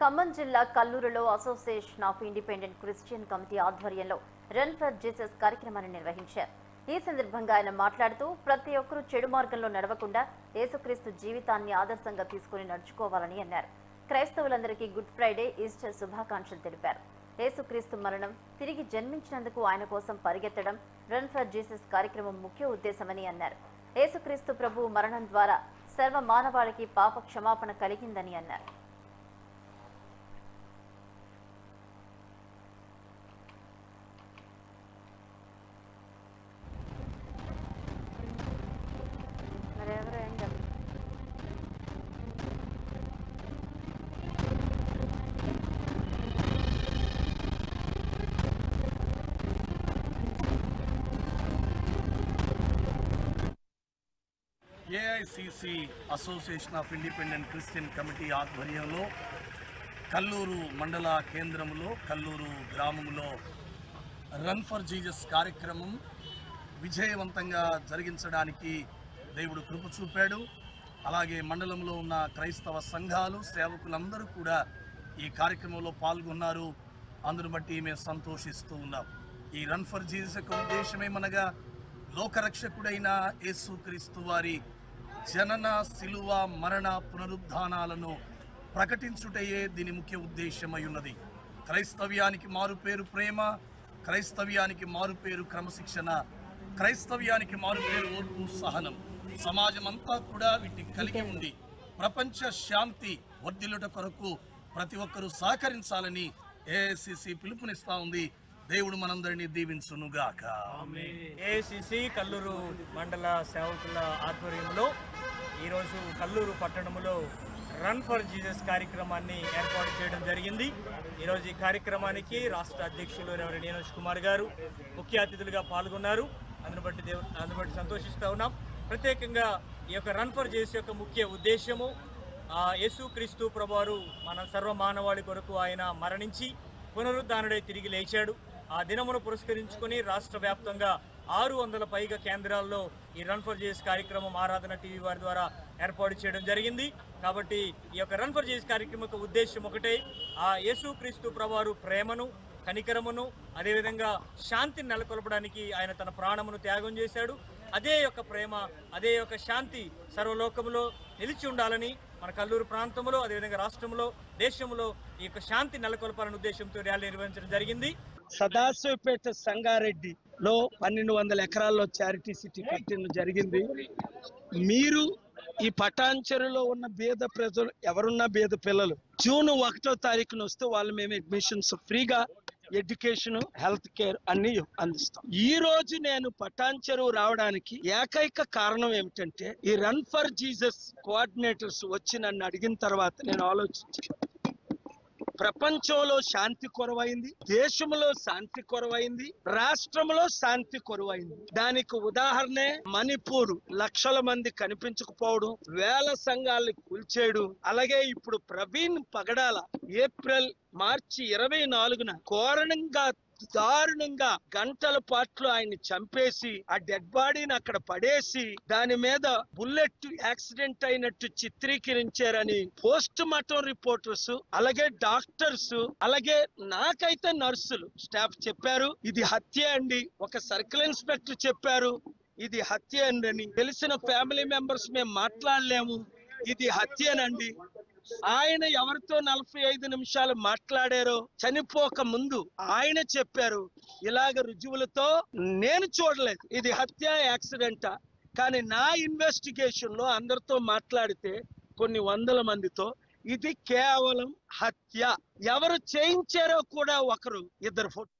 ఖమ్మం జిల్లా కల్లూరులో association of independent Christian committee ఆధ్వర్యంలో రన్ ఫర్ జీసస్ కార్యక్రమాన్ని నిర్వహించారు. ఈ సందర్భంగా ఆయన మాట్లాడుతూ ప్రతి ఒక్కరూ చెడు మార్గంలో నడవకుండా యేసుక్రీస్తు జీవితాన్ని ఆదర్శంగా తీసుకుని నడుచుకోవాలని అన్నారు. క్రైస్తవులందరికీ గుడ్ ఫ్రైడే, ఈస్టర్ శుభాకాంక్షలు తెలిపారు. యేసుక్రీస్తు మరణం, తిరిగి జన్మించినందుకు ఆయన కోసం పరిగెత్తడం రన్ ఫర్ జీసస్ కార్యక్రమం ముఖ్య ఉద్దేశమని అన్నారు. యేసుక్రీస్తు ప్రభువు మరణం ద్వారా సర్వ మానవాళికి పాప క్షమాపణ కలిగిందని అన్నారు. AICC association of independent Christian committee ఆధ్వర్యంలో కల్లూరు మండల కేంద్రంలో కల్లూరు గ్రామంలో రన్ ఫర్ జీసస్ కార్యక్రమం విజయవంతంగా జరిగించడానికి దేవుడు కృప చూపాడు. అలాగే మండలంలో ఉన్న క్రైస్తవ సంఘాలు, సేవకులందరూ కూడా ఈ కార్యక్రమంలో పాల్గొన్నారు. అందును బట్టి మేము సంతోషిస్తూ ఉన్నాం. ఈ రన్ ఫర్ జీసస్ యొక్క ఉద్దేశమేమనగా లోకరక్షకుడైన యేసుక్రీస్తు వారి జనన, శిలువ, మరణ, పునరుద్ధానాలను ప్రకటించుటయే దీని ముఖ్య ఉద్దేశమై ఉన్నది. క్రైస్తవ్యానికి మారుపేరు ప్రేమ, క్రైస్తవ్యానికి మారుపేరు క్రమశిక్షణ, క్రైస్తవ్యానికి మారుపేరు ఓర్పు, సహనం. సమాజం అంతా కూడా వీటిని కలిగి ఉంది. ప్రపంచ శాంతి వర్ధిల్లుట కొరకు ప్రతి ఒక్కరూ సహకరించాలని ఏఐసిసి పిలుపునిస్తా ఉంది. దేవుడు మనందరినీ దీవించునుగాక. ఏఐసిసి కల్లూరు మండల సేవకుల ఆధ్వర్యంలో ఈరోజు కల్లూరు పట్టణంలో రన్ ఫర్ జీసస్ కార్యక్రమాన్ని ఏర్పాటు చేయడం జరిగింది. ఈరోజు ఈ కార్యక్రమానికి రాష్ట్ర అధ్యక్షులు రెవరెండ్ నీనోష్ కుమార్ గారు ముఖ్య అతిథులుగా పాల్గొన్నారు. అందును బట్టి సంతోషిస్తూ ఉన్నాం. ప్రత్యేకంగా ఈ యొక్క రన్ ఫర్ జీసస్ యొక్క ముఖ్య ఉద్దేశము యేసుక్రీస్తు ప్రభువారు మన సర్వమానవాళి కొరకు ఆయన మరణించి పునరుద్ధానుడై తిరిగి లేచాడు. ఆ దినమును పురస్కరించుకొని రాష్ట్ర వ్యాప్తంగా 600 పైగా కేంద్రాల్లో ఈ రన్ ఫర్ జీసస్ కార్యక్రమం ఆరాధన టీవీ వారి ద్వారా ఏర్పాటు చేయడం జరిగింది. కాబట్టి ఈ యొక్క రన్ ఫర్ జీసస్ కార్యక్రమం యొక్క ఉద్దేశం ఒకటే, ఆ యేసుక్రీస్తు ప్రభువారు ప్రేమను, కనికరమును, అదేవిధంగా శాంతిని నెలకొల్పడానికి ఆయన తన ప్రాణమును త్యాగం చేశాడు. అదే యొక్క ప్రేమ, అదే యొక్క శాంతి సర్వలోకంలో నిలిచి ఉండాలని మన కల్లూరు ప్రాంతంలో, అదేవిధంగా రాష్ట్రంలో, దేశంలో ఈ యొక్క శాంతి నెలకొల్పాలనే ఉద్దేశంతో ర్యాలీ నిర్వహించడం జరిగింది. సదాశివపేట సంగారెడ్డిలో 1200 ఎకరాల్లో చారిటీ సిటీ కట్టడం జరిగింది. మీరు ఈ పటాన్చెరులో ఉన్న బీద ప్రజలు ఎవరున్నా, బీద పిల్లలు జూన్ 1వ తారీఖున వస్తే వాళ్ళు మేము అడ్మిషన్స్ ఫ్రీగా ఎడ్యుకేషన్, హెల్త్ కేర్ అన్ని అందిస్తాం. ఈ రోజు నేను పటాన్చెరు రావడానికి ఏకైక కారణం ఏమిటంటే ఈ రన్ ఫర్ జీసస్ కోఆర్డినేటర్స్ వచ్చి నన్ను అడిగిన తర్వాత నేను ఆలోచించాను. ప్రపంచంలో శాంతి కొరవైంది, దేశంలో శాంతి కొరవైంది, రాష్ట్రంలో శాంతి కొరవైంది. దానికి ఉదాహరణే మణిపూర్ లక్షల మంది కనిపించకపోవడం, వేల సంఘాలను కూల్చేయడం. అలాగే ఇప్పుడు ప్రవీణ్ పగడాల ఏప్రిల్ మార్చి 24న దారుణంగా గంటల పాటు ఆయన్ని చంపేసి ఆ డెడ్ బాడీని అక్కడ పడేసి దాని మీద బుల్లెట్ యాక్సిడెంట్ అయినట్టు చిత్రీకరించారని పోస్ట్ మార్టం రిపోర్టర్స్, అలాగే డాక్టర్స్, అలాగే నాకైతే నర్సులు స్టాఫ్ చెప్పారు ఇది హత్య అండి. ఒక సర్కిల్ ఇన్స్పెక్టర్ చెప్పారు ఇది హత్య అని. తెలిసిన ఫ్యామిలీ మెంబర్స్ మేము మాట్లాడలేము, ఇది హత్యనండి. ఆయన ఎవరితో 45 నిమిషాలు మాట్లాడారో చనిపోక ముందు ఆయన చెప్పారు. ఇలాగ రుజువులతో నేను చూడలేదు, ఇది హత్య, యాక్సిడెంటా. కానీ నా ఇన్వెస్టిగేషన్ లో అందరితో మాట్లాడితే కొన్ని వందల మందితో ఇది కేవలం హత్య. ఎవరు చేయించారో కూడా ఇద్దరు ఫోటో